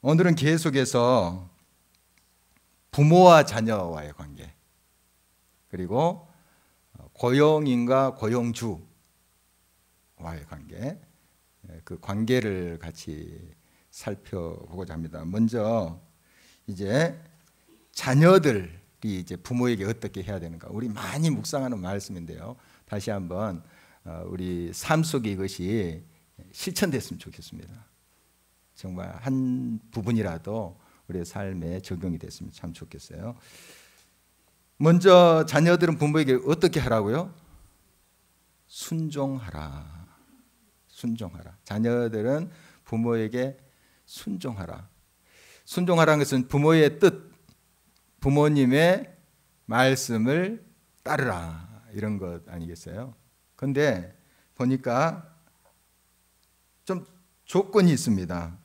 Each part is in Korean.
오늘은 계속해서 부모와 자녀와의 관계, 그리고 고용인과 고용주와의 관계, 그 관계를 같이 살펴보고자 합니다. 먼저 이제 자녀들이 이제 부모에게 어떻게 해야 되는가, 우리 많이 묵상하는 말씀인데요. 다시 한번 우리 삶 속에 이것이 실천됐으면 좋겠습니다. 정말 한 부분이라도 우리의 삶에 적용이 됐으면 참 좋겠어요. 먼저 자녀들은 부모에게 어떻게 하라고요? 순종하라. 순종하라. 자녀들은 부모에게 순종하라. 순종하라는 것은 부모의 뜻, 부모님의 말씀을 따르라, 이런 것 아니겠어요? 그런데 보니까 좀 조건이 있습니다.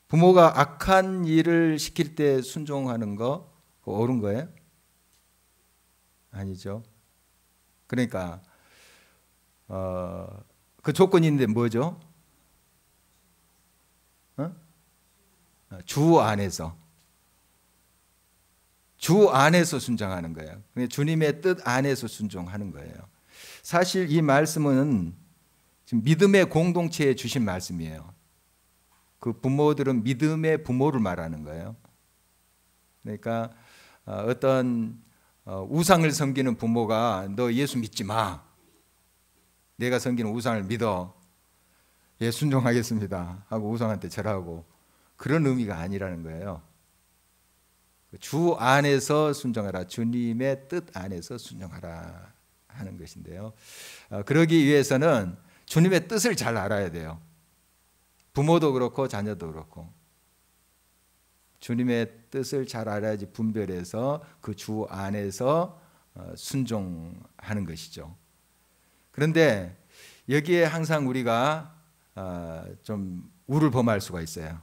부모가 악한 일을 시킬 때 순종하는 거 옳은 거예요? 아니죠. 그러니까 그 조건이 있는데 뭐죠? 주 안에서 순종하는 거예요. 주님의 뜻 안에서 순종하는 거예요. 사실 이 말씀은 지금 믿음의 공동체에 주신 말씀이에요. 그 부모들은 믿음의 부모를 말하는 거예요. 그러니까 어떤 우상을 섬기는 부모가 너 예수 믿지 마, 내가 섬기는 우상을 믿어, 예 순종하겠습니다 하고 우상한테 절하고, 그런 의미가 아니라는 거예요. 주 안에서 순종하라, 주님의 뜻 안에서 순종하라 하는 것인데요. 그러기 위해서는 주님의 뜻을 잘 알아야 돼요. 부모도 그렇고 자녀도 그렇고 주님의 뜻을 잘 알아야지 분별해서 그 주 안에서 순종하는 것이죠. 그런데 여기에 항상 우리가 좀 우를 범할 수가 있어요.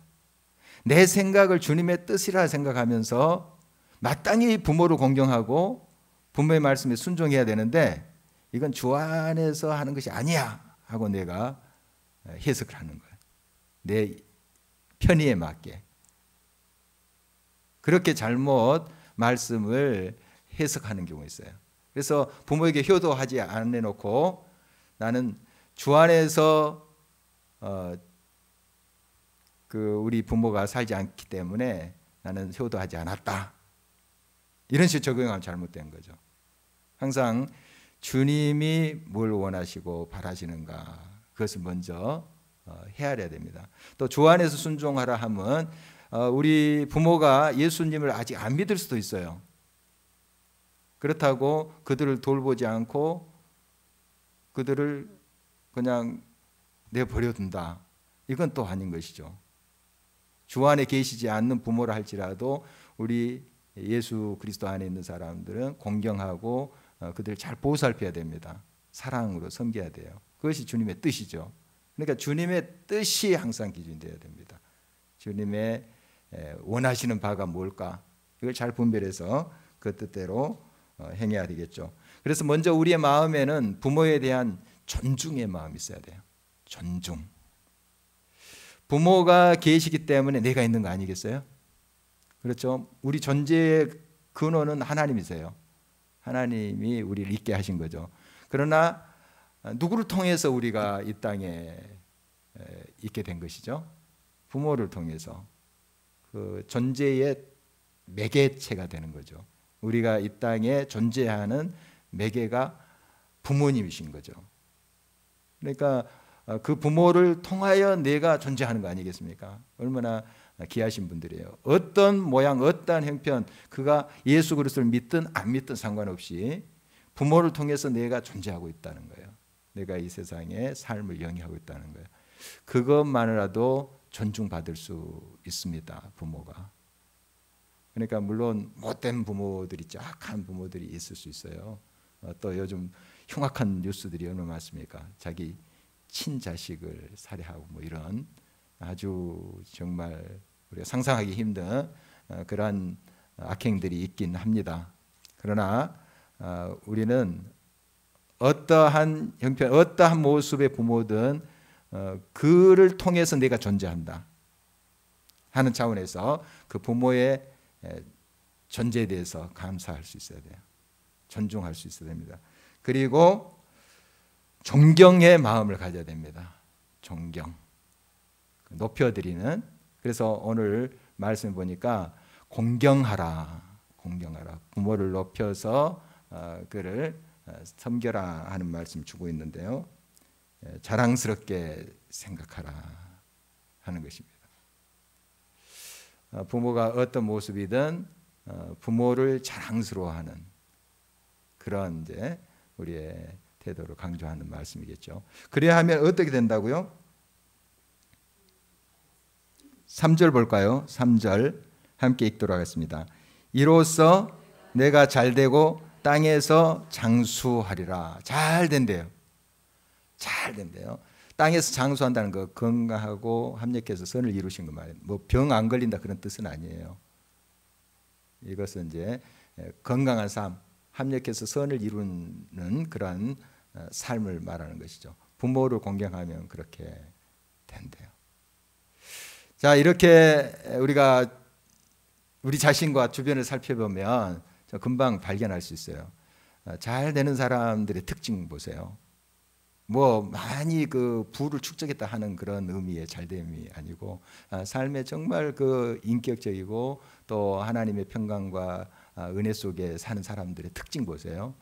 내 생각을 주님의 뜻이라 생각하면서 마땅히 부모를 공경하고 부모의 말씀에 순종해야 되는데, 이건 주 안에서 하는 것이 아니야 하고 내가 해석을 하는 거예요. 내 편의에 맞게. 그렇게 잘못 말씀을 해석하는 경우가 있어요. 그래서 부모에게 효도하지 않아놓고 나는 주 안에서 우리 부모가 살지 않기 때문에 나는 효도하지 않았다, 이런 식으로 적용하면 잘못된 거죠. 항상 주님이 뭘 원하시고 바라시는가, 그것을 먼저 헤아려야 됩니다. 또 주 안에서 순종하라 하면 우리 부모가 예수님을 아직 안 믿을 수도 있어요. 그렇다고 그들을 돌보지 않고 그들을 그냥 내버려둔다, 이건 또 아닌 것이죠. 주 안에 계시지 않는 부모라 할지라도 우리 예수 그리스도 안에 있는 사람들은 공경하고 그들을 잘 보살펴야 됩니다. 사랑으로 섬겨야 돼요. 그것이 주님의 뜻이죠. 그러니까 주님의 뜻이 항상 기준이 되어야 됩니다. 주님의 원하시는 바가 뭘까, 이걸 잘 분별해서 그 뜻대로 행해야 되겠죠. 그래서 먼저 우리의 마음에는 부모에 대한 존중의 마음이 있어야 돼요. 존중. 부모가 계시기 때문에 내가 있는 거 아니겠어요? 그렇죠. 우리 존재의 근원은 하나님이세요. 하나님이 우리를 있게 하신 거죠. 그러나 누구를 통해서 우리가 이 땅에 있게 된 것이죠? 부모를 통해서. 그 존재의 매개체가 되는 거죠. 우리가 이 땅에 존재하는 매개가 부모님이신 거죠. 그러니까 그 부모를 통하여 내가 존재하는 거 아니겠습니까? 얼마나 귀하신 분들이에요. 어떤 모양, 어떤 형편, 그가 예수 그리스도를 믿든 안 믿든 상관없이 부모를 통해서 내가 존재하고 있다는 거예요. 내가 이 세상에 삶을 영위하고 있다는 거예요. 그것만으로도 존중받을 수 있습니다, 부모가. 그러니까 물론 못된 부모들이, 악한 부모들이 있을 수 있어요. 또 요즘 흉악한 뉴스들이 얼마나 많습니까? 자기 친자식을 살해하고 뭐 이런 아주 정말 우리가 상상하기 힘든 그러한 악행들이 있긴 합니다. 그러나 우리는 어떠한 형편, 어떠한 모습의 부모든 그를 통해서 내가 존재한다. 하는 차원에서 그 부모의 존재에 대해서 감사할 수 있어야 돼요. 존중할 수 있어야 됩니다. 그리고 존경의 마음을 가져야 됩니다. 존경, 높여드리는. 그래서 오늘 말씀 보니까 공경하라, 공경하라. 부모를 높여서 그를 섬겨라 하는 말씀 주고 있는데요. 자랑스럽게 생각하라 하는 것입니다. 부모가 어떤 모습이든 부모를 자랑스러워하는 그런 이제 우리의 태도를 강조하는 말씀이겠죠. 그래야 하면 어떻게 된다고요? 3절 볼까요? 3절 함께 읽도록 하겠습니다. 이로써 내가 잘되고 땅에서 장수하리라. 잘 된대요. 잘 된대요. 땅에서 장수한다는 거 건강하고 합력해서 선을 이루신 거 말이에요. 뭐 병 안 걸린다 그런 뜻은 아니에요. 이것은 이제 건강한 삶, 합력해서 선을 이루는 그러한 삶을 말하는 것이죠. 부모를 공경하면 그렇게 된대요. 자, 이렇게 우리가 우리 자신과 주변을 살펴보면 금방 발견할 수 있어요. 잘 되는 사람들의 특징 보세요. 뭐 많이 그 부를 축적했다 하는 그런 의미의 잘됨이 아니고 삶에 정말 그 인격적이고 또 하나님의 평강과 은혜 속에 사는 사람들의 특징 보세요.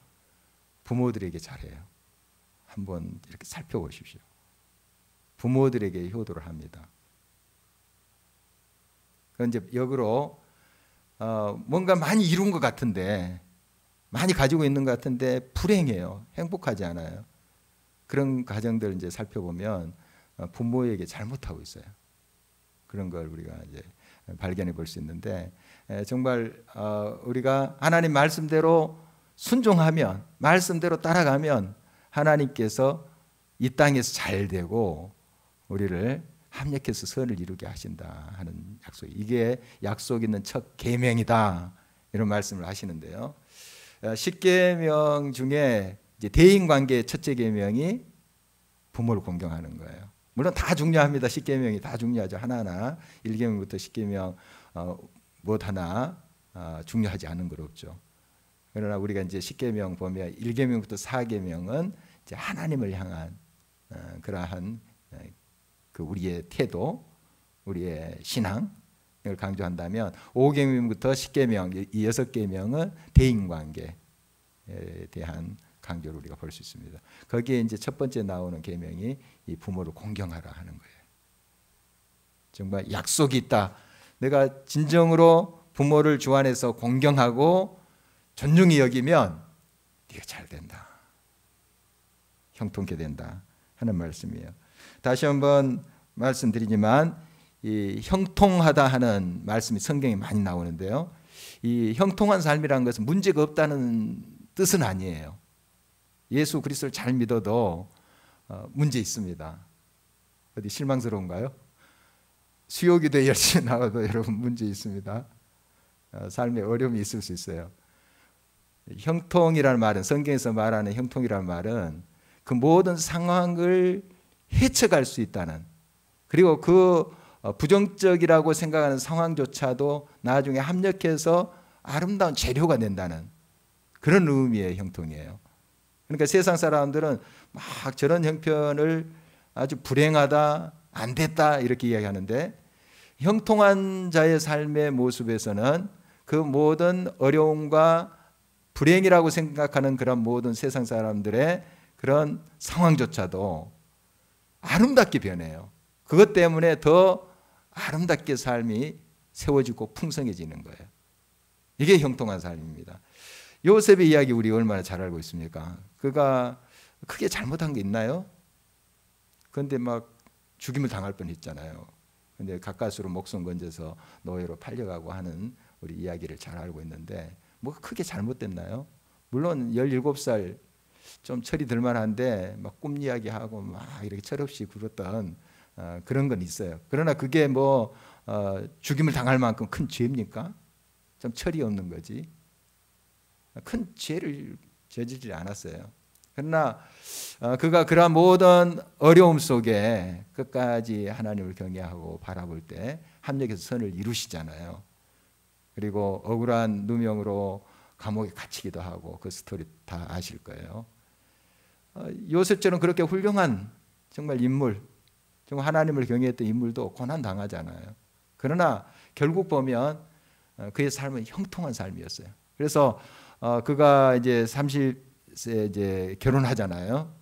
부모들에게 잘해요. 한번 이렇게 살펴보십시오. 부모들에게 효도를 합니다. 그건 이제 역으로 뭔가 많이 이룬 것 같은데, 많이 가지고 있는 것 같은데 불행해요. 행복하지 않아요. 그런 가정들 이제 살펴보면 부모에게 잘못하고 있어요. 그런 걸 우리가 이제 발견해 볼 수 있는데, 정말 우리가 하나님 말씀대로 순종하면, 말씀대로 따라가면 하나님께서 이 땅에서 잘 되고 우리를 합력해서 선을 이루게 하신다 하는 약속. 이게 약속 있는 첫 계명이다 이런 말씀을 하시는데요. 10계명 중에 이제 대인관계의 첫째 계명이 부모를 공경하는 거예요. 물론 다 중요합니다. 10계명이 다 중요하죠. 하나하나 1계명부터 10계명 못 하나 중요하지 않은 것 없죠. 그러나 우리가 이제 10계명 보면 1계명부터 4계명은 이제 하나님을 향한 그러한 그 우리의 태도, 우리의 신앙을 강조한다면 5계명부터 10계명, 이 6계명은 대인관계에 대한 강조를 우리가 볼 수 있습니다. 거기에 이제 첫 번째 나오는 계명이 이 부모를 공경하라 하는 거예요. 정말 약속이 있다. 내가 진정으로 부모를 주 안에서 공경하고 존중히 여기면 네가 잘 된다. 형통케 된다 하는 말씀이에요. 다시 한번 말씀드리지만 이 형통하다 하는 말씀이 성경에 많이 나오는데요. 이 형통한 삶이라는 것은 문제가 없다는 뜻은 아니에요. 예수 그리스도를 잘 믿어도 문제 있습니다. 어디 실망스러운가요? 수요기도에 열심히 나와도 여러분 문제 있습니다. 삶에 어려움이 있을 수 있어요. 형통이라는 말은, 성경에서 말하는 형통이라는 말은 그 모든 상황을 헤쳐갈 수 있다는, 그리고 그 부정적이라고 생각하는 상황조차도 나중에 합력해서 아름다운 재료가 된다는 그런 의미의 형통이에요. 그러니까 세상 사람들은 막 저런 형편을 아주 불행하다, 안 됐다 이렇게 이야기하는데, 형통한 자의 삶의 모습에서는 그 모든 어려움과 불행이라고 생각하는 그런 모든 세상 사람들의 그런 상황조차도 아름답게 변해요. 그것 때문에 더 아름답게 삶이 세워지고 풍성해지는 거예요. 이게 형통한 삶입니다. 요셉의 이야기 우리 얼마나 잘 알고 있습니까? 그가 크게 잘못한 게 있나요? 그런데 막 죽임을 당할 뻔했잖아요. 근데 가까스로 목숨 건져서 노예로 팔려가고 하는 우리 이야기를 잘 알고 있는데, 뭐 크게 잘못됐나요? 물론 17살 좀 철이 들만한데 막 꿈 이야기하고 막 이렇게 철없이 굴었던 그런 건 있어요. 그러나 그게 뭐 죽임을 당할 만큼 큰 죄입니까? 좀 철이 없는 거지. 큰 죄를 저지르지 않았어요. 그러나 그가 그러한 모든 어려움 속에 끝까지 하나님을 경외하고 바라볼 때 합력해서 선을 이루시잖아요. 그리고 억울한 누명으로 감옥에 갇히기도 하고 그 스토리 다 아실 거예요. 요셉처럼 그렇게 훌륭한 정말 인물, 정말 하나님을 경외했던 인물도 고난 당하잖아요. 그러나 결국 보면 그의 삶은 형통한 삶이었어요. 그래서 그가 이제 30세 이제 결혼하잖아요.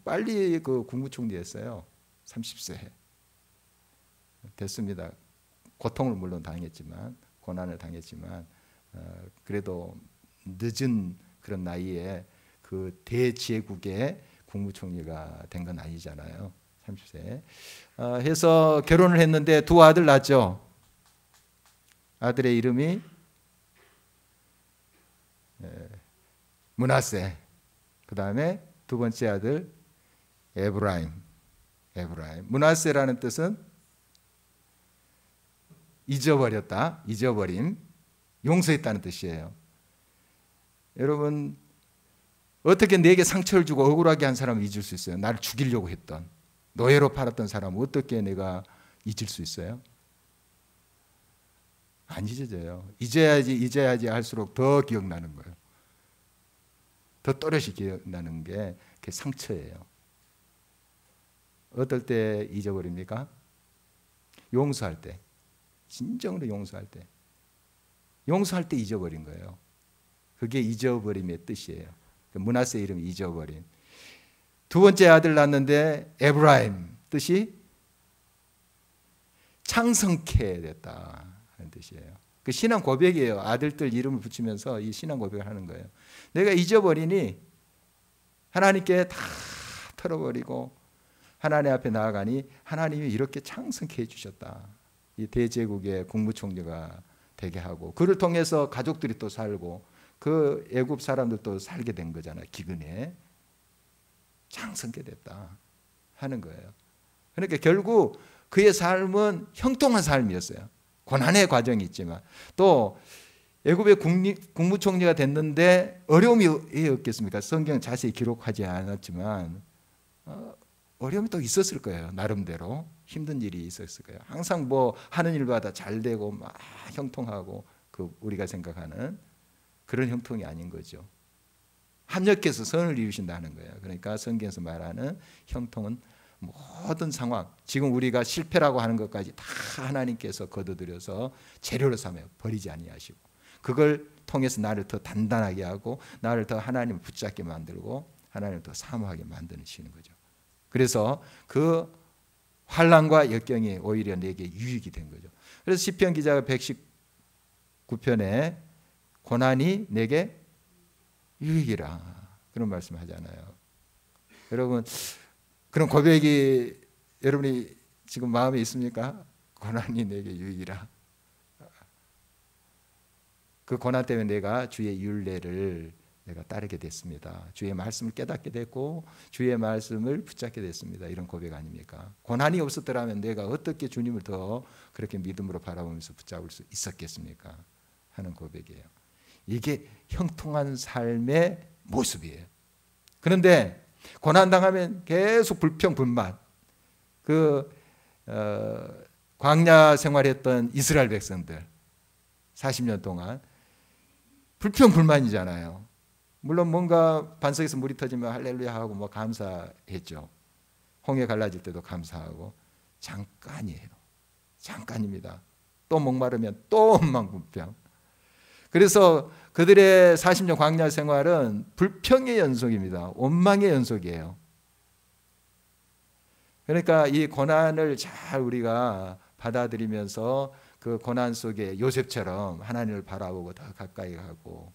빨리 그 국무총리였어요. 30세 됐습니다. 고통을 물론 당했지만, 고난을 당했지만, 그래도 늦은 그런 나이에 그 대제국의 국무총리가 된 건 아니잖아요. 30세 해서 결혼을 했는데 두 아들 낳았죠. 아들의 이름이 므낫세, 그 다음에 두 번째 아들 에브라임. 므낫세라는 뜻은 잊어버렸다, 잊어버림, 용서했다는 뜻이에요. 여러분, 어떻게 내게 상처를 주고 억울하게 한 사람을 잊을 수 있어요? 나를 죽이려고 했던, 노예로 팔았던 사람을 어떻게 내가 잊을 수 있어요? 안 잊어져요. 잊어야지 할수록 더 기억나는 거예요. 더 또렷이 기억나는 게 그게 상처예요. 어떨 때 잊어버립니까? 용서할 때, 진정으로 용서할 때, 잊어버린 거예요. 그게 잊어버림의 뜻이에요. 므낫세 이름이 잊어버림. 두 번째 아들 낳았는데 에브라임, 뜻이 창성케 됐다 하는 뜻이에요. 그 신앙 고백이에요. 아들들 이름을 붙이면서 이 신앙 고백을 하는 거예요. 내가 잊어버리니 하나님께 다 털어버리고 하나님 앞에 나아가니 하나님이 이렇게 창성케 해주셨다. 이 대제국의 국무총리가 되게 하고 그를 통해서 가족들이 또 살고 그 애굽 사람들도 살게 된 거잖아요. 기근에 창성케 됐다 하는 거예요. 그러니까 결국 그의 삶은 형통한 삶이었어요. 고난의 과정이 있지만 또 애굽의 국무총리가 됐는데 어려움이 없겠습니까? 성경 자세히 기록하지 않았지만 어려움이 또 있었을 거예요. 나름대로 힘든 일이 있었을 거예요. 항상 뭐 하는 일마다 잘 되고 막 형통하고 그 우리가 생각하는 그런 형통이 아닌 거죠. 합력해서 선을 이루신다는 거예요. 그러니까 성경에서 말하는 형통은 모든 상황, 지금 우리가 실패라고 하는 것까지 다 하나님께서 거둬들여서 재료로 삼아 버리지 아니하시고 그걸 통해서 나를 더 단단하게 하고 나를 더 하나님을 붙잡게 만들고 하나님을 더 사모하게 만드시는 거죠. 그래서 그 환난과 역경이 오히려 내게 유익이 된 거죠. 그래서 시편 기자가 119편에 고난이 내게 유익이라 그런 말씀하잖아요. 여러분 그런 고백이 여러분이 지금 마음에 있습니까? 고난이 내게 유익이라. 그 고난 때문에 내가 주의 율례를 내가 따르게 됐습니다. 주의 말씀을 깨닫게 됐고 주의 말씀을 붙잡게 됐습니다. 이런 고백 아닙니까? 고난이 없었더라면 내가 어떻게 주님을 더 그렇게 믿음으로 바라보면서 붙잡을 수 있었겠습니까? 하는 고백이에요. 이게 형통한 삶의 모습이에요. 그런데 고난당하면 계속 불평, 불만. 광야 생활했던 이스라엘 백성들 40년 동안 불평, 불만이잖아요. 물론 뭔가 반석에서 물이 터지면 할렐루야 하고 뭐 감사했죠. 홍해 갈라질 때도 감사하고 잠깐이에요. 잠깐입니다. 또 목마르면 또 원망 불평. 그래서 그들의 40년 광야 생활은 불평의 연속입니다. 원망의 연속이에요. 그러니까 이 고난을 잘 우리가 받아들이면서 그 고난 속에 요셉처럼 하나님을 바라보고 더 가까이 가고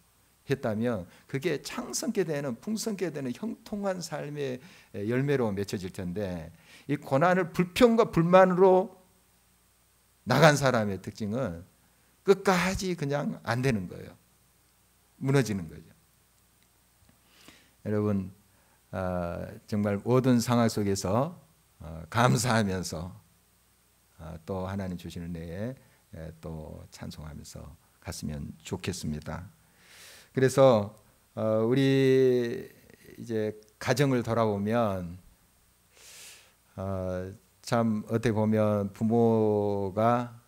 했다면 그게 창성케 되는 풍성케 되는 형통한 삶의 열매로 맺혀질 텐데 이 고난을 불평과 불만으로 나간 사람의 특징은 끝까지 그냥 안 되는 거예요. 무너지는 거죠. 여러분 정말 모든 상황 속에서 감사하면서 또 하나님 주시는 은혜에 또 찬송하면서 갔으면 좋겠습니다. 그래서 우리 이제 가정을 돌아보면 참 어떻게 보면 부모가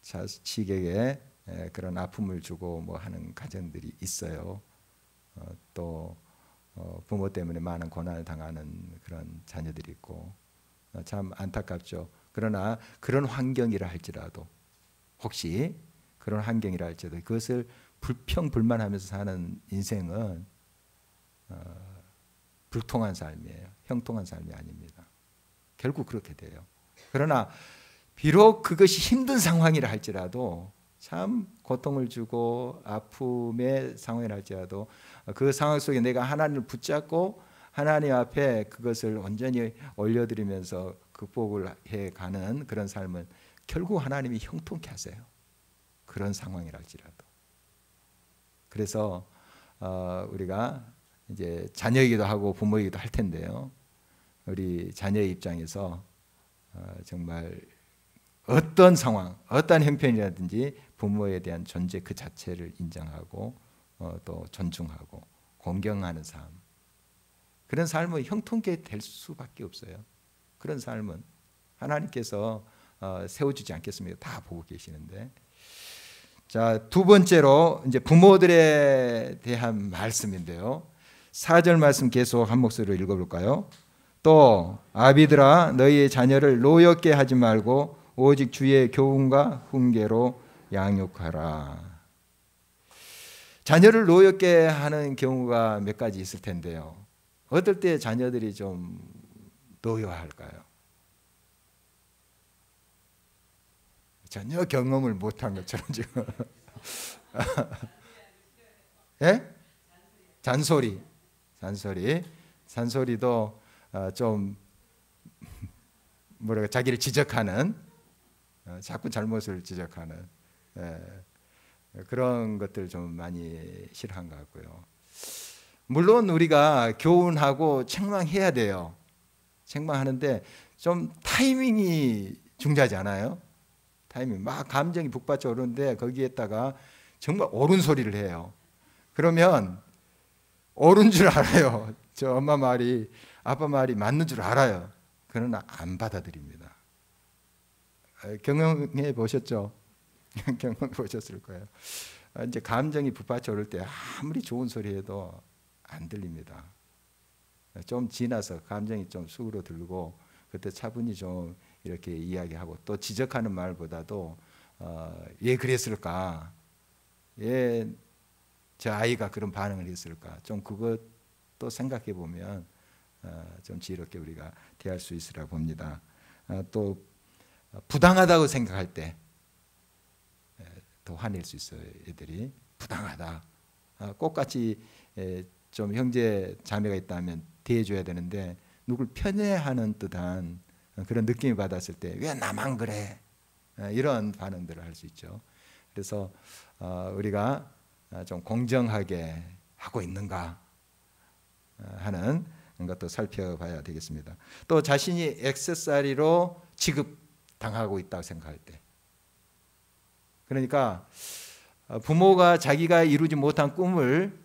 자식에게 그런 아픔을 주고 뭐 하는 가정들이 있어요. 또 부모 때문에 많은 고난을 당하는 그런 자녀들이 있고 참 안타깝죠. 그러나 그런 환경이라 할지라도 혹시 그런 환경이라 할지라도 그것을 불평불만하면서 사는 인생은 불통한 삶이에요. 형통한 삶이 아닙니다. 결국 그렇게 돼요. 그러나 비록 그것이 힘든 상황이라 할지라도 참 고통을 주고 아픔의 상황이라 할지라도 그 상황 속에 내가 하나님을 붙잡고 하나님 앞에 그것을 온전히 올려드리면서 극복을 해가는 그런 삶은 결국 하나님이 형통케 하세요. 그런 상황이라 할지라도. 그래서 우리가 이제 자녀이기도 하고 부모이기도 할 텐데요. 우리 자녀의 입장에서 정말 어떤 상황, 어떤 형편이라든지 부모에 대한 존재 그 자체를 인정하고 또 존중하고 공경하는 삶. 그런 삶은 형통케 될 수밖에 없어요. 그런 삶은 하나님께서 세워주지 않겠습니까? 다 보고 계시는데. 자, 두 번째로 이제 부모들에 대한 말씀인데요. 4절 말씀 계속 한 목소리로 읽어볼까요? 또 아비들아 너희의 자녀를 노엽게 하지 말고 오직 주의 교훈과 훈계로 양육하라. 자녀를 노엽게 하는 경우가 몇 가지 있을 텐데요. 어떨 때 자녀들이 좀 노여할까요? 전혀 경험을 못한 것처럼 지금. 예? 잔소리도 좀 뭐랄까 자기를 지적하는, 자꾸 잘못을 지적하는 그런 것들 좀 많이 싫어한 것 같고요. 물론 우리가 교훈하고 책망해야 돼요. 책망하는데 좀 타이밍이 중요하지 않아요? 타이밍 막 감정이 북받쳐 오르는데 거기에다가 정말 옳은 소리를 해요. 그러면 옳은 줄 알아요. 저 엄마 말이 아빠 말이 맞는 줄 알아요. 그러나 안 받아들입니다. 경험해 보셨죠? 경험해 보셨을 거예요. 이제 감정이 북받쳐 오를 때 아무리 좋은 소리 해도 안 들립니다. 좀 지나서 감정이 좀 수그러들고 그때 차분히 좀 이렇게 이야기하고 또 지적하는 말보다도 왜 그랬을까? 왜 저 아이가 그런 반응을 했을까? 좀 그것도 생각해 보면 좀 지혜롭게 우리가 대할 수 있으라 봅니다. 또 부당하다고 생각할 때 더 화낼 수 있어요. 애들이 부당하다. 똑같이 좀 형제 자매가 있다면 대해줘야 되는데 누굴 편애하는 듯한 그런 느낌이 받았을 때 왜 나만 그래? 이런 반응들을 할 수 있죠. 그래서 우리가 좀 공정하게 하고 있는가 하는 것도 살펴봐야 되겠습니다. 또 자신이 액세서리로 취급당하고 있다고 생각할 때, 그러니까 부모가 자기가 이루지 못한 꿈을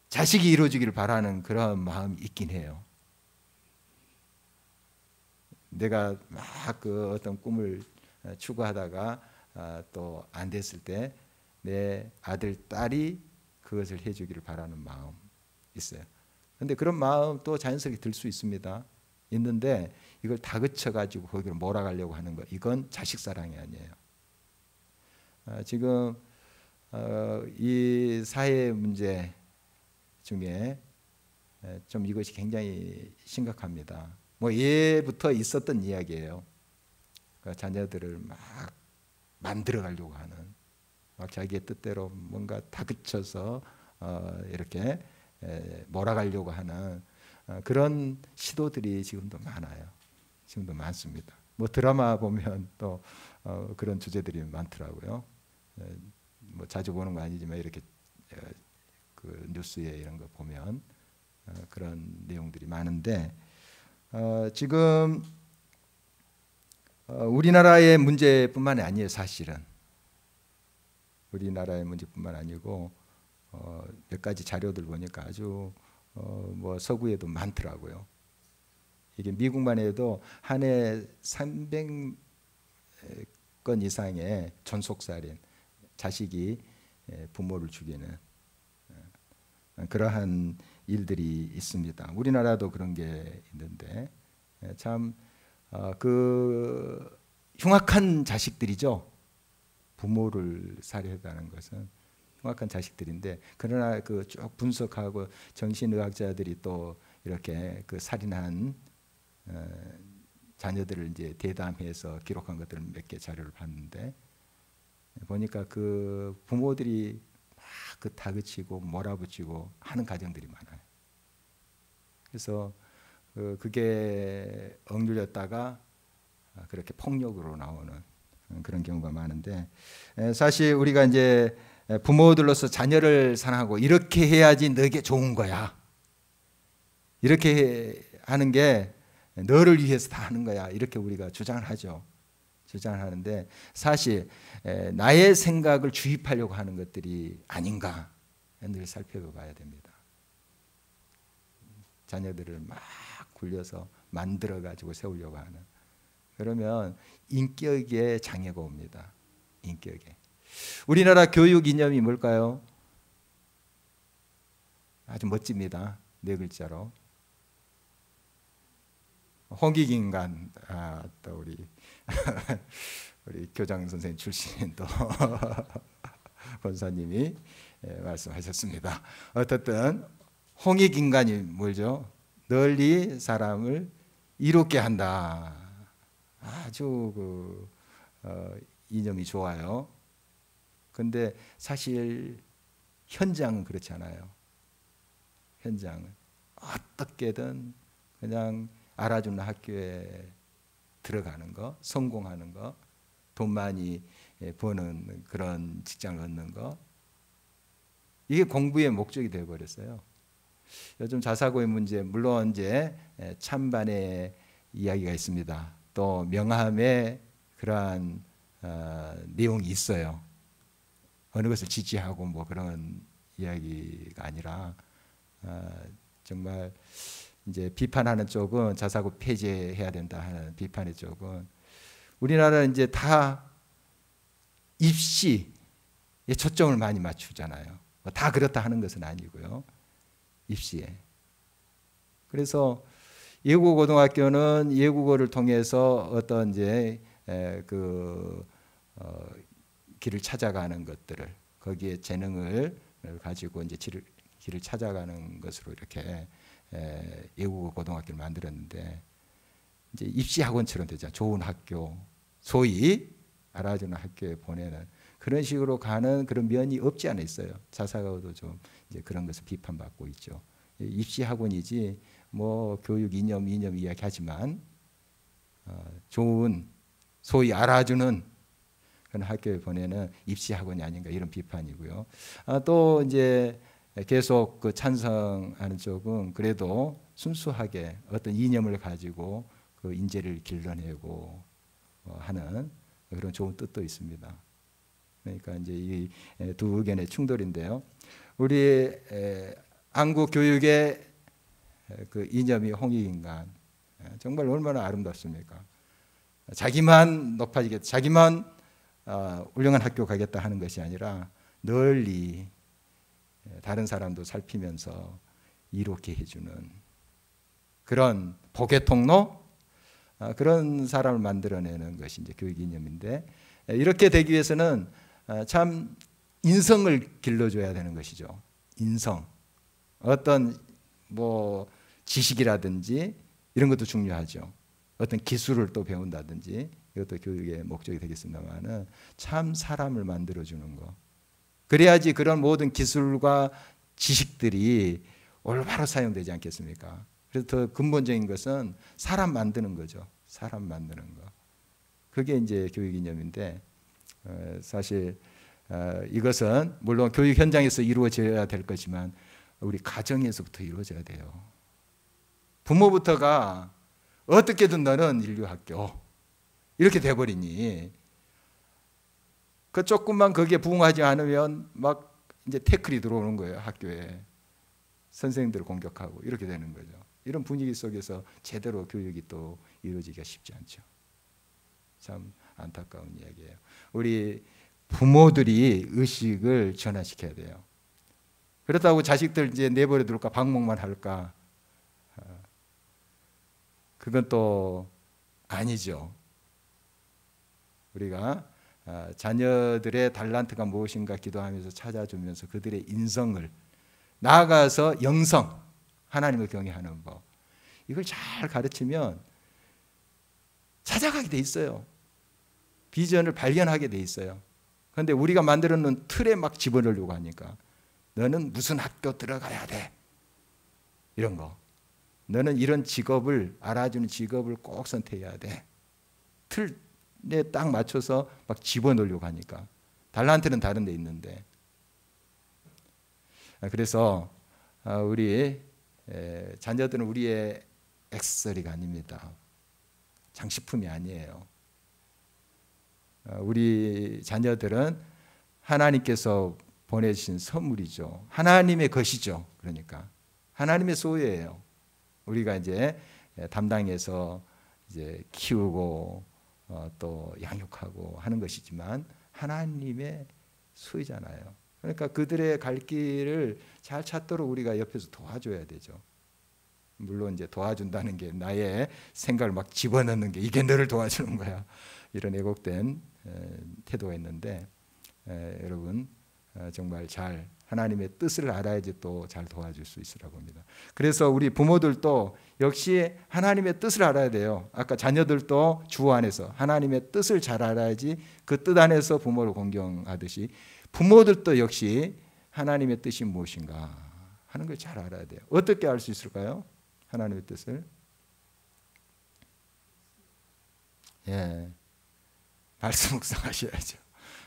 자식이 이루어주기를 바라는 그런 마음이 있긴 해요. 내가 막 그 어떤 꿈을 추구하다가 또 안 됐을 때 내 아들, 딸이 그것을 해주기를 바라는 마음 있어요. 그런데 그런 마음 또 자연스럽게 들 수 있습니다. 있는데 이걸 다그쳐가지고 거기를 몰아가려고 하는 거, 이건 자식 사랑이 아니에요. 지금 이 사회 문제 중에 좀 이것이 굉장히 심각합니다. 뭐 예부터 있었던 이야기예요. 그러니까 자녀들을 막 만들어 가려고 하는, 막 자기의 뜻대로 뭔가 다그쳐서 이렇게 몰아가려고 하는 그런 시도들이 지금도 많아요. 지금도 많습니다. 뭐 드라마 보면 또 그런 주제들이 많더라고요. 뭐 자주 보는 거 아니지만 이렇게 그 뉴스에 이런 거 보면 그런 내용들이 많은데 지금 우리나라의 문제뿐만이 아니에요. 사실은 우리나라의 문제뿐만 아니고 몇 가지 자료들 보니까 아주 뭐 서구에도 많더라고요. 이게 미국만 해도 한 해 300건 이상의 존속살인, 자식이 부모를 죽이는 그러한 일들이 있습니다. 우리나라도 그런 게 있는데 참 그 흉악한 자식들이죠. 부모를 살해했다는 것은 흉악한 자식들인데, 그러나 그 쭉 분석하고 정신의학자들이 또 이렇게 그 살인한 자녀들을 이제 대담해서 기록한 것들을 몇 개 자료를 봤는데, 보니까 그 부모들이 막 그 다그치고 몰아붙이고 하는 가정들이 많아요. 그래서 그게 억눌렸다가 그렇게 폭력으로 나오는 그런 경우가 많은데, 사실 우리가 이제 부모들로서 자녀를 사랑하고 이렇게 해야지 너에게 좋은 거야, 이렇게 하는 게 너를 위해서 다 하는 거야, 이렇게 우리가 주장을 하죠. 주장을 하는데, 사실 나의 생각을 주입하려고 하는 것들이 아닌가 늘 살펴봐야 됩니다. 자녀들을 막 굴려서 만들어 가지고 세우려고 하는, 그러면 인격에 장애가 옵니다. 인격에. 우리나라 교육 이념이 뭘까요? 아주 멋집니다. 4글자로. 홍익인간. 또 우리 우리 교장 선생님 출신인 또 권사님이 말씀하셨습니다. 어쨌든 홍익인간이 뭐죠? 널리 사람을 이롭게 한다. 아주 이념이 좋아요. 근데 사실 현장은 그렇지 않아요. 현장은 어떻게든 그냥 알아주는 학교에 들어가는 거, 성공하는 거, 돈 많이 버는 그런 직장을 얻는 거, 이게 공부의 목적이 되어버렸어요. 요즘 자사고의 문제, 물론 이제 찬반의 이야기가 있습니다. 또 명함에 그러한 내용이 있어요. 어느 것을 지지하고 뭐 그런 이야기가 아니라, 정말 이제 비판하는 쪽은 자사고 폐지해야 된다 하는 비판의 쪽은, 우리나라는 이제 다 입시에 초점을 많이 맞추잖아요. 다 그렇다 하는 것은 아니고요. 입시에. 그래서 예국어 고등학교는 예국어를 통해서 어떤 이제 길을 찾아가는 것들을, 거기에 재능을 가지고 이제 길을 찾아가는 것으로 이렇게 예국어 고등학교를 만들었는데, 이제 입시 학원처럼 되죠. 좋은 학교, 소위 알아주는 학교에 보내는 그런 식으로 가는 그런 면이 없지 않아 있어요. 자사고도 좀 이제 그런 것을 비판받고 있죠. 입시 학원이지 뭐 교육 이념 이야기하지만 좋은 소위 알아주는 그런 학교에 보내는 입시 학원이 아닌가, 이런 비판이고요. 또 이제 계속 그 찬성하는 쪽은 그래도 순수하게 어떤 이념을 가지고 그 인재를 길러내고 하는 그런 좋은 뜻도 있습니다. 그러니까 이제 이 두 의견의 충돌인데요. 우리 한국 교육의 그 이념이 홍익인간, 정말 얼마나 아름답습니까? 자기만 높아지겠다, 자기만 훌륭한 학교 가겠다 하는 것이 아니라 널리 다른 사람도 살피면서 이롭게 해주는 그런 복의 통로, 그런 사람을 만들어내는 것이 이제 교육 이념인데, 이렇게 되기 위해서는 참 인성을 길러줘야 되는 것이죠. 인성. 어떤 뭐 지식이라든지 이런 것도 중요하죠. 어떤 기술을 또 배운다든지, 이것도 교육의 목적이 되겠습니다만은 참 사람을 만들어주는 거. 그래야지 그런 모든 기술과 지식들이 올바로 사용되지 않겠습니까? 그래서 더 근본적인 것은 사람 만드는 거죠. 사람 만드는 거. 그게 이제 교육 이념인데, 사실 이것은 물론 교육 현장에서 이루어져야 될 거지만 우리 가정에서부터 이루어져야 돼요. 부모부터가 어떻게든 너는 인류학교 이렇게 돼버리니, 그 조금만 거기에 부응하지 않으면 막 이제 태클이 들어오는 거예요. 학교에 선생님들을 공격하고 이렇게 되는 거죠. 이런 분위기 속에서 제대로 교육이 또 이루어지기가 쉽지 않죠. 참 안타까운 이야기예요. 우리 부모들이 의식을 전환시켜야 돼요. 그렇다고 자식들 이제 내버려 둘까, 방목만 할까? 그건 또 아니죠. 우리가 자녀들의 달란트가 무엇인가 기도하면서 찾아주면서 그들의 인성을 나아가서 영성, 하나님을 경외하는 법, 이걸 잘 가르치면 찾아가게 돼 있어요. 비전을 발견하게 돼 있어요. 그런데 우리가 만들어 놓은 틀에 막 집어넣으려고 하니까 너는 무슨 학교 들어가야 돼, 이런 거, 너는 이런 직업을, 알아주는 직업을 꼭 선택해야 돼, 틀에 딱 맞춰서 막 집어넣으려고 하니까 달란트는 다른 데 있는데. 그래서 우리 자녀들은 우리의 액세서리가 아닙니다. 장식품이 아니에요. 우리 자녀들은 하나님께서 보내주신 선물이죠. 하나님의 것이죠. 그러니까 하나님의 소유예요. 우리가 이제 담당해서 이제 키우고 또 양육하고 하는 것이지만 하나님의 소유잖아요. 그러니까 그들의 갈 길을 잘 찾도록 우리가 옆에서 도와줘야 되죠. 물론 이제 도와준다는 게 나의 생각을 막 집어넣는 게 이게 너를 도와주는 거야, 이런 왜곡된 태도가 있는데, 여러분 정말 잘 하나님의 뜻을 알아야지 또 잘 도와줄 수 있으라고 합니다. 그래서 우리 부모들도 역시 하나님의 뜻을 알아야 돼요. 아까 자녀들도 주 안에서 하나님의 뜻을 잘 알아야지 그 뜻 안에서 부모를 공경하듯이 부모들도 역시 하나님의 뜻이 무엇인가 하는 걸 잘 알아야 돼요. 어떻게 알 수 있을까요? 하나님의 뜻을. 말씀 묵상하셔야죠.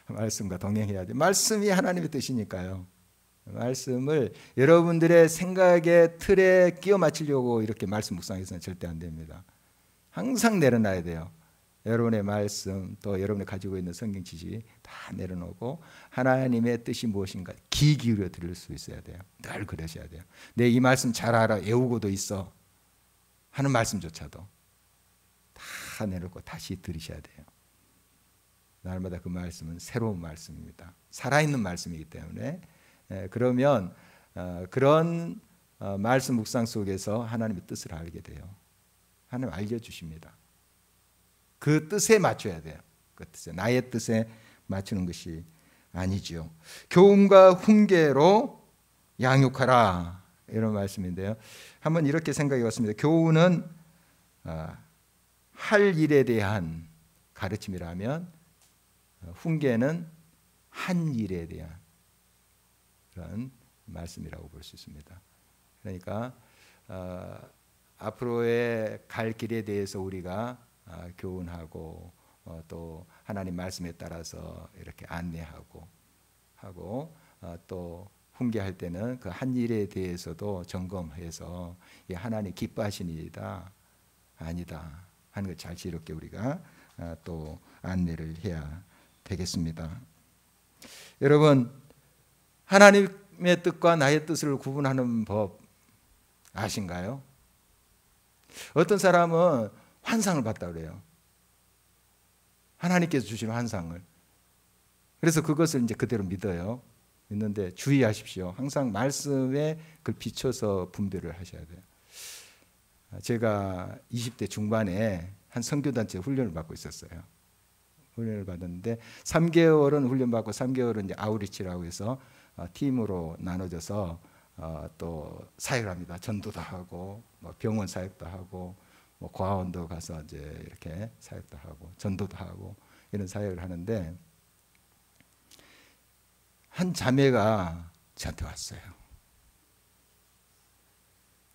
말씀과 동행해야죠. 말씀이 하나님의 뜻이니까요. 말씀을 여러분들의 생각의 틀에 끼워 맞추려고 이렇게 말씀 묵상해서는 절대 안 됩니다. 항상 내려놔야 돼요. 여러분의 말씀, 또 여러분이 가지고 있는 성경 지식 다 내려놓고 하나님의 뜻이 무엇인가 귀 기울여 들을 수 있어야 돼요. 늘 그러셔야 돼요. 내 이 말씀 잘 알아, 외우고도 있어 하는 말씀조차도 다 내놓고 다시 들으셔야 돼요. 날마다 그 말씀은 새로운 말씀입니다. 살아있는 말씀이기 때문에. 그러면 그런 말씀 묵상 속에서 하나님의 뜻을 알게 돼요. 하나님 알려주십니다. 그 뜻에 맞춰야 돼요. 그 뜻에, 나의 뜻에 맞추는 것이 아니죠. 교훈과 훈계로 양육하라, 이런 말씀인데요. 한번 이렇게 생각해 봤습니다. 교훈은 할 일에 대한 가르침이라면 훈계는 한 일에 대한 그런 말씀이라고 볼 수 있습니다. 그러니까 앞으로의 갈 길에 대해서 우리가 교훈하고 또 하나님 말씀에 따라서 이렇게 안내하고 하고 또 훈계할 때는 그 한 일에 대해서도 점검해서 하나님 기뻐하시는 일이다 아니다 하는 걸 잘 지혜롭게 우리가 또 안내를 해야 되겠습니다. 여러분, 하나님의 뜻과 나의 뜻을 구분하는 법 아신가요? 어떤 사람은 환상을 봤다 그래요. 하나님께서 주신 환상을. 그래서 그것을 이제 그대로 믿어요. 믿는데 주의하십시오. 항상 말씀에 그걸 비춰서 분별을 하셔야 돼요. 제가 20대 중반에 한 선교단체 훈련을 받고 있었어요. 훈련을 받았는데 3개월은 훈련받고 3개월은 이제 아우리치라고 해서 팀으로 나눠져서 또 사역을 합니다. 전도도 하고 병원 사역도 하고 고아원도 가서 이제 이렇게 사역도 하고 전도도 하고 이런 사역을 하는데 한 자매가 저한테 왔어요.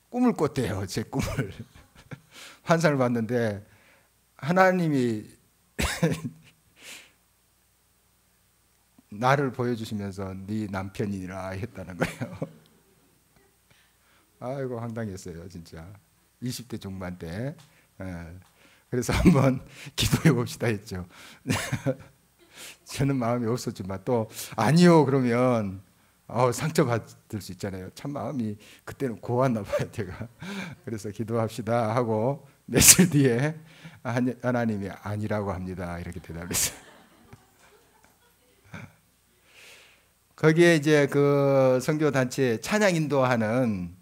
꿈을 꿨대요. 제 꿈을. 환상을 봤는데 하나님이 나를 보여주시면서 네 남편이라 했다는 거예요. 아이고 황당했어요. 진짜 20대 중반 때. 그래서 한번 기도해 봅시다 했죠. 저는 마음이 없었지만 또 아니요 그러면 상처받을 수 있잖아요. 참 마음이 그때는 고왔나 봐요, 제가. 그래서 기도합시다 하고 며칠 뒤에 하나님이 아니라고 합니다. 이렇게 대답했어요. 거기에 이제 그 선교 단체 찬양 인도하는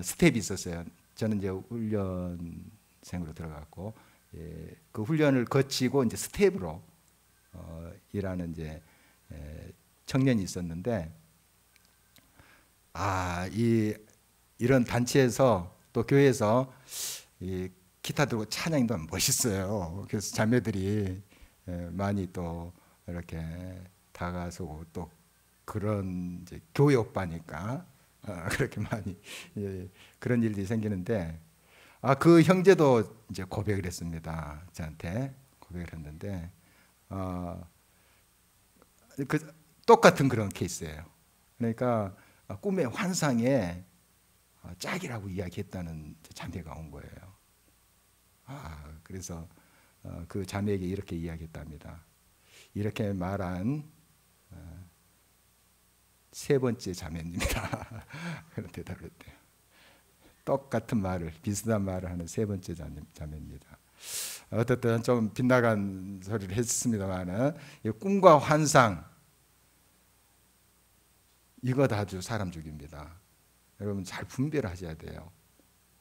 스텝이 있었어요. 저는 이제 훈련생으로 들어갔고, 그 훈련을 거치고 이제 스텝으로 일하는 이제 청년이 있었는데, 이런 단체에서 또 교회에서 이 기타 들고 찬양 인도하면 멋있어요. 그래서 자매들이 많이 또 이렇게 다가서고 또 그런 이제 교회 오빠니까 그렇게 많이 그런 일들이 생기는데 그 형제도 이제 고백을 했습니다. 저한테 고백을 했는데 그 똑같은 그런 케이스예요. 그러니까 꿈의 환상에 짝이라고 이야기했다는 자매가 온 거예요. 그래서 그 자매에게 이렇게 이야기했답니다. 이렇게 말한 세 번째 자매입니다. 그런 대답을 했대요. 똑같은 말을, 비슷한 말을 하는 세 번째 자매입니다. 어쨌든 좀 빗나간 소리를 했습니다만 꿈과 환상 이거 다 아주 사람 죽입니다. 여러분 잘 분별하셔야 돼요.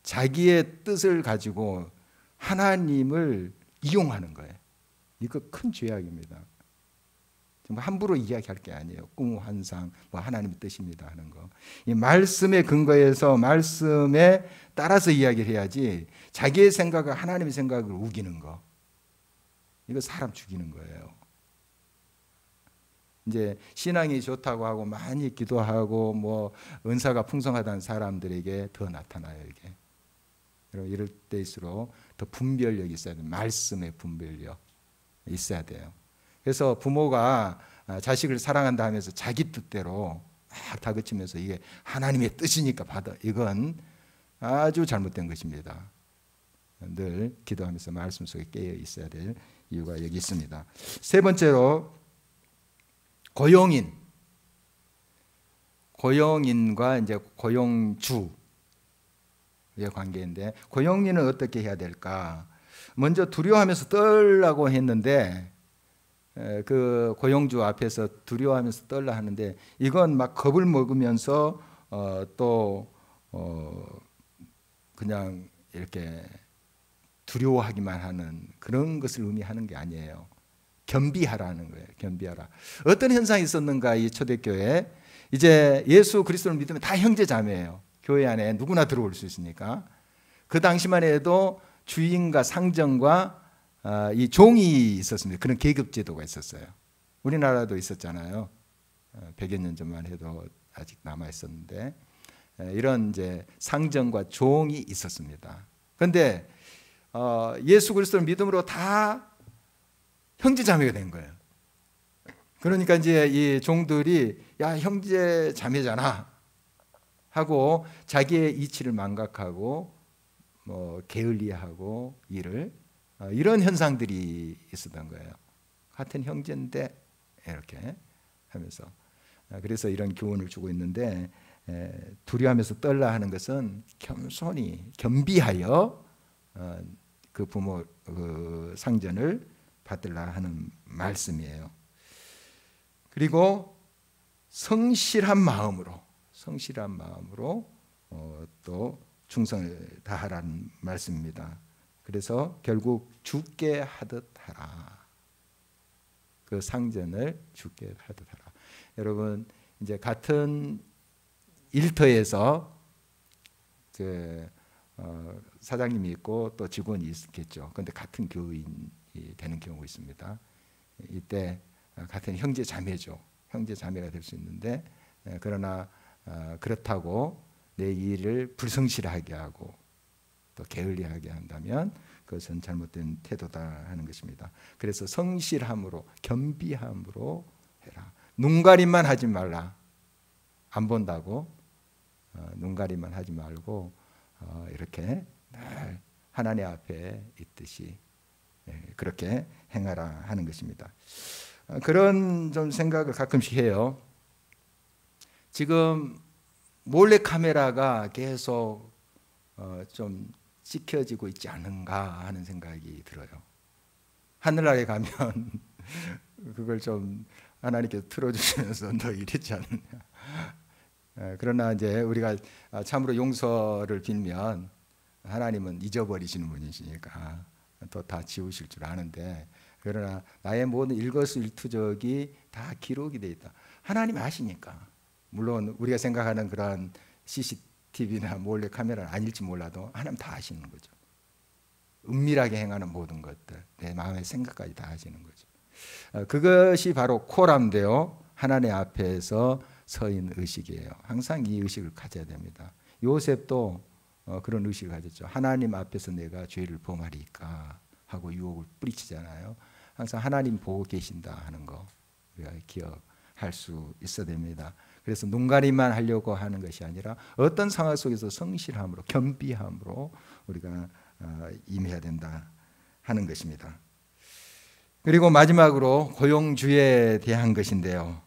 자기의 뜻을 가지고 하나님을 이용하는 거예요. 이거 큰 죄악입니다. 정말 함부로 이야기할 게 아니에요. 꿈, 환상, 하나님의 뜻입니다 하는 거. 이 말씀에 근거해서 말씀에 따라서 이야기를 해야지 자기의 생각과 하나님의 생각을 우기는 거. 이거 사람 죽이는 거예요. 이제 신앙이 좋다고 하고 많이 기도하고 은사가 풍성하다는 사람들에게 더 나타나요, 이게. 이럴 때일수록 더 분별력이 있어야 돼요. 말씀의 분별력 있어야 돼요. 그래서 부모가 자식을 사랑한다 하면서 자기 뜻대로 막 다그치면서 이게 하나님의 뜻이니까 받아. 이건 아주 잘못된 것입니다. 늘 기도하면서 말씀 속에 깨어 있어야 될 이유가 여기 있습니다. 세 번째로 고용인과 이제 고용주의 관계인데 고용인은 어떻게 해야 될까? 먼저 두려워하면서 떨라고 했는데 그 고용주 앞에서 두려워하면서 떨라 하는데 이건 막 겁을 먹으면서 그냥 이렇게 두려워하기만 하는 그런 것을 의미하는 게 아니에요. 겸비하라는 거예요. 겸비하라. 어떤 현상이 있었는가 이 초대교회에 이제 예수 그리스도를 믿으면 다 형제 자매예요. 교회 안에 누구나 들어올 수 있으니까. 그 당시만 해도 주인과 상정과 이 종이 있었습니다. 그런 계급 제도가 있었어요. 우리나라도 있었잖아요. 100여 년 전만 해도 아직 남아 있었는데 이런 이제 상정과 종이 있었습니다. 그런데 예수 그리스도를 믿음으로 다 형제 자매가 된 거예요. 그러니까 이제 이 종들이 야 형제 자매잖아 하고 자기의 이치를 망각하고 게을리하고 이런 현상들이 있었던 거예요. 같은 형제인데 이렇게 하면서 그래서 이런 교훈을 주고 있는데 두려워하면서 떨라 하는 것은 겸손히 겸비하여 그 부모 그 상전을 받으라 하는 말씀이에요. 그리고 성실한 마음으로 또 충성을 다하라는 말씀입니다. 그래서 결국 죽게 하듯 하라. 그 상전을 죽게 하듯 하라. 여러분 이제 같은 일터에서 사장님이 있고 또 직원이 있겠죠. 그런데 같은 교인이 되는 경우가 있습니다. 이때 같은 형제 자매죠. 형제 자매가 될 수 있는데 그러나 그렇다고 내 일을 불성실하게 하고 또 게을리하게 한다면 그것은 잘못된 태도다 하는 것입니다. 그래서 성실함으로 겸비함으로 해라. 눈가림만 하지 말라. 안 본다고 눈가림만 하지 말고 이렇게 늘 하나님 앞에 있듯이 그렇게 행하라 하는 것입니다. 그런 좀 생각을 가끔씩 해요. 지금 몰래 카메라가 계속 좀 찍혀지고 있지 않은가 하는 생각이 들어요. 하늘나라에 가면 그걸 좀 하나님께서 틀어주시면서 너 이랬지 않느냐. 그러나 이제 우리가 참으로 용서를 빌면 하나님은 잊어버리시는 분이시니까 또 다 지우실 줄 아는데, 그러나 나의 모든 일거수일투족이 다 기록이 되어 있다. 하나님 아시니까. 물론 우리가 생각하는 그런 CCTV나 몰래 카메라는 아닐지 몰라도 하나님 다 아시는 거죠. 은밀하게 행하는 모든 것들, 내 마음의 생각까지 다 아시는 거죠. 그것이 바로 코람되어 하나님 앞에서 서인 의식이에요. 항상 이 의식을 가져야 됩니다. 요셉도 그런 의식을 가졌죠. 하나님 앞에서 내가 죄를 범하리까 하고 유혹을 뿌리치잖아요. 항상 하나님 보고 계신다 하는 거 우리가 기억할 수 있어야 됩니다. 그래서 눈가리만 하려고 하는 것이 아니라 어떤 상황 속에서 성실함으로, 겸비함으로 우리가 임해야 된다 하는 것입니다. 그리고 마지막으로 고용주에 대한 것인데요.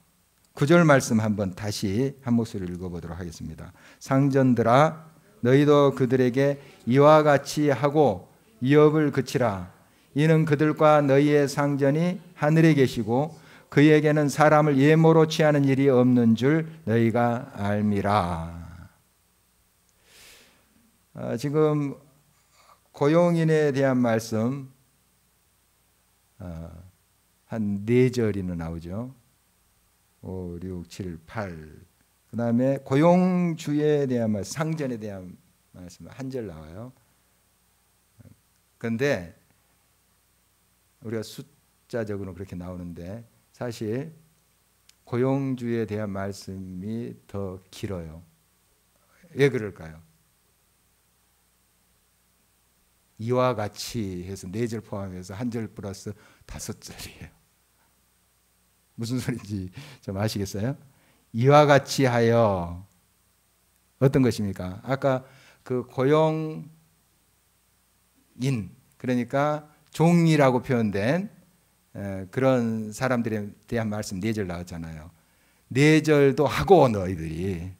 9절 말씀 한번 다시 한 목소리로 읽어보도록 하겠습니다. 상전들아 너희도 그들에게 이와 같이 하고 이업을 그치라. 이는 그들과 너희의 상전이 하늘에 계시고 그에게는 사람을 예모로 취하는 일이 없는 줄 너희가 알미라. 지금 고용인에 대한 말씀 한 4절이나 나오죠. 5, 6, 7, 8. 그 다음에 고용주에 대한 말씀, 상전에 대한 말씀 한 절 나와요. 그런데 우리가 숫자적으로 그렇게 나오는데 사실 고용주에 대한 말씀이 더 길어요. 왜 그럴까요? 이와 같이 해서 4절 포함해서 한 절 플러스 5절이에요. 무슨 소리인지 좀 아시겠어요? 이와 같이 하여 어떤 것입니까? 아까 그 고용인, 그러니까 종이라고 표현된 그런 사람들에 대한 말씀 4절 나왔잖아요. 4절도 하고 너희들이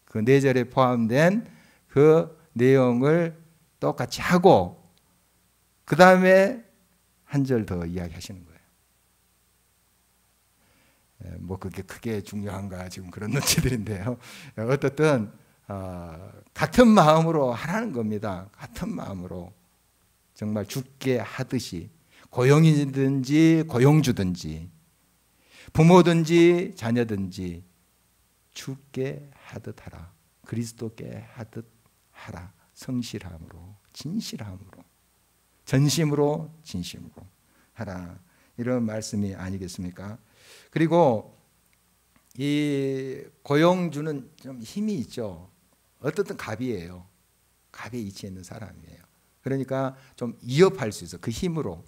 그 4절에 포함된 그 내용을 똑같이 하고 그 다음에 한 절 더 이야기하시는 거예요. 뭐 그게 크게 중요한가 지금 그런 눈치들인데요. 어떻든 같은 마음으로 하라는 겁니다. 같은 마음으로 정말 주께 하듯이 고용이든지 고용주든지 부모든지 자녀든지 주께 하듯 하라. 그리스도께 하듯 하라. 성실함으로 진실함으로 전심으로 진심으로 하라. 이런 말씀이 아니겠습니까? 그리고 이 고용주는 좀 힘이 있죠. 어떻든 갑이에요. 갑에 위치해 있는 사람이에요. 그러니까 좀 위협할 수 있어. 그 힘으로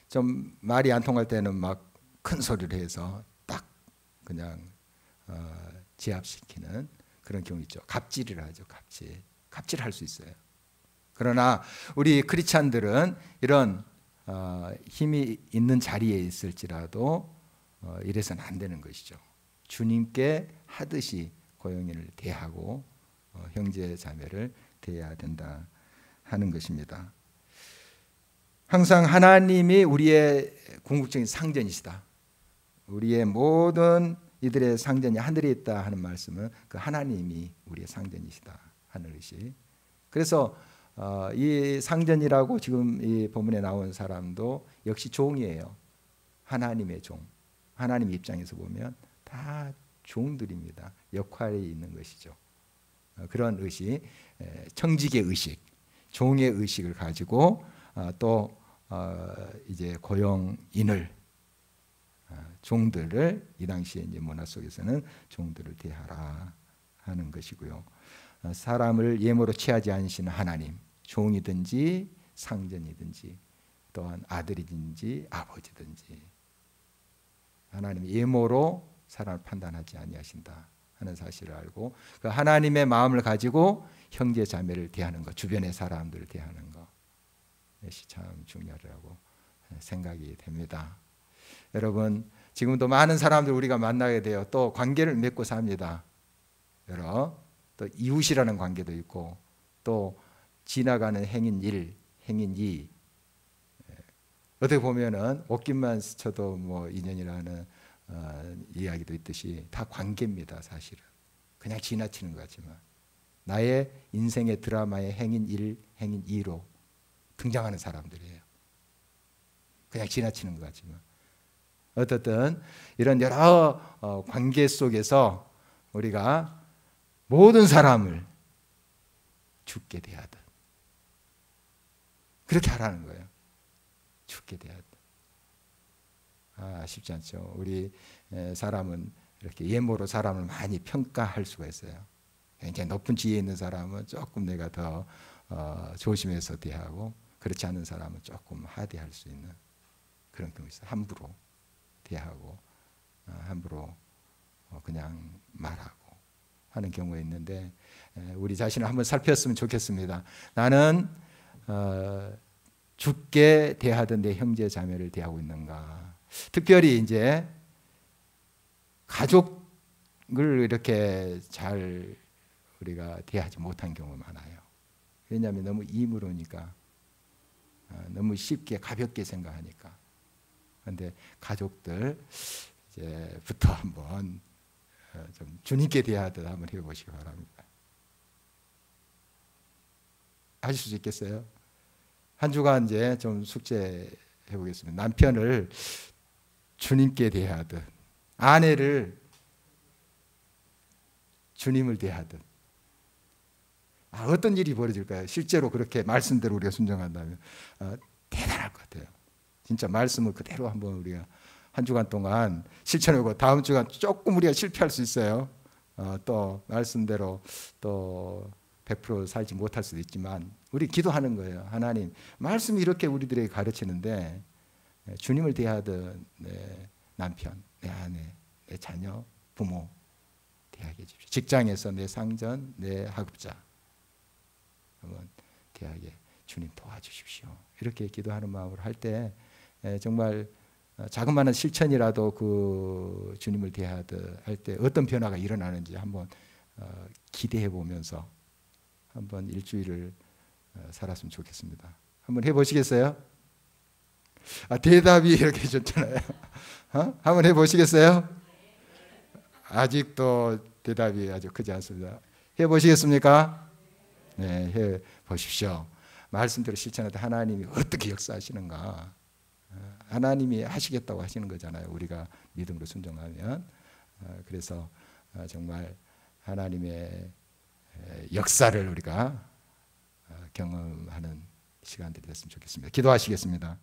좀 말이 안 통할 때는 막 큰 소리를 해서 딱 그냥 제압시키는 그런 경우 있죠. 갑질을 하죠. 갑질할 수 있어요. 그러나 우리 크리스찬들은 이런 힘이 있는 자리에 있을지라도 이래서는 안 되는 것이죠. 주님께 하듯이 고용인을 대하고 형제 자매를 대해야 된다 하는 것입니다. 항상 하나님이 우리의 궁극적인 상전이시다. 우리의 모든 이들의 상전이 하늘에 있다 하는 말씀은 그 하나님이 우리의 상전이시다 하는 것이. 그래서 이 상전이라고 지금 이 본문에 나온 사람도 역시 종이에요. 하나님의 종. 하나님 입장에서 보면 다 종들입니다. 역할이 있는 것이죠. 그런 의식, 청직의 의식, 종의 의식을 가지고 또 이제 고용인을 종들을 이 당시에 이제 문화 속에서는 종들을 대하라 하는 것이고요. 사람을 예모로 취하지 않으시는 하나님, 종이든지 상전이든지 또한 아들이든지 아버지든지 하나님이 예모로 사람을 판단하지 아니하신다 하는 사실을 알고 그 하나님의 마음을 가지고 형제 자매를 대하는 것, 주변의 사람들을 대하는 것이 참 중요하다고 생각이 됩니다. 여러분 지금도 많은 사람들 우리가 만나게 돼요. 또 관계를 맺고 삽니다. 여러 또 이웃이라는 관계도 있고 또 지나가는 행인 1, 행인 2. 어떻게 보면은 옷깃만 스쳐도 뭐 인연이라는 이야기도 있듯이 다 관계입니다. 사실은 그냥 지나치는 것 같지만 나의 인생의 드라마의 행인 1, 행인 2로 등장하는 사람들이에요. 그냥 지나치는 것 같지만 어떻든 이런 여러 관계 속에서 우리가 모든 사람을 죽게 대하듯 그렇게 하라는 거예요. 죽게 대하듯. 쉽지 않죠. 우리 사람은 이렇게 예모로 사람을 많이 평가할 수가 있어요. 굉장히 높은 지위에 있는 사람은 조금 내가 더 조심해서 대하고 그렇지 않은 사람은 조금 하대할 수 있는 그런 경우 있어요. 함부로 대하고 함부로 그냥 말하고 하는 경우가 있는데 우리 자신을 한번 살폈으면 좋겠습니다. 나는 죽게 대하던 내 형제 자매를 대하고 있는가. 특별히 이제 가족을 이렇게 잘 우리가 대하지 못한 경우가 많아요. 왜냐하면 너무 이물으니까 너무 쉽게 가볍게 생각하니까. 그런데 가족들 이제부터 한번 좀 주님께 대하듯 한번 해보시기 바랍니다. 하실 수 있겠어요? 한 주간 이제 좀 숙제해 보겠습니다. 남편을 주님께 대하듯, 아내를 주님을 대하듯. 어떤 일이 벌어질까요? 실제로 그렇게 말씀대로 우리가 순종한다면 대단할 것 같아요. 진짜 말씀을 그대로 한번 우리가 한 주간 동안 실천하고 다음 주간 조금 우리가 실패할 수 있어요. 또 말씀대로 또 100% 살지 못할 수도 있지만 우리 기도하는 거예요. 하나님, 말씀이 이렇게 우리들에게 가르치는데 주님을 대하듯 내 남편, 내 아내, 내 자녀, 부모 대하게 해주십시오. 직장에서 내 상전, 내 하급자 한번 대하게 주님 도와주십시오. 이렇게 기도하는 마음으로 할 때 정말 자그마한 실천이라도 그 주님을 대하듯 할 때 어떤 변화가 일어나는지 한번 기대해 보면서 한번 일주일을 살았으면 좋겠습니다. 한번 해보시겠어요? 대답이 이렇게 해줬잖아요. 한번 해보시겠어요? 아직도 대답이 아주 크지 않습니다. 해보시겠습니까? 네, 해보십시오. 말씀대로 실천할 때 하나님이 어떻게 역사하시는가. 하나님이 하시겠다고 하시는 거잖아요. 우리가 믿음으로 순종하면. 그래서 정말 하나님의 역사를 우리가 경험하는 시간들이 됐으면 좋겠습니다. 기도하시겠습니다.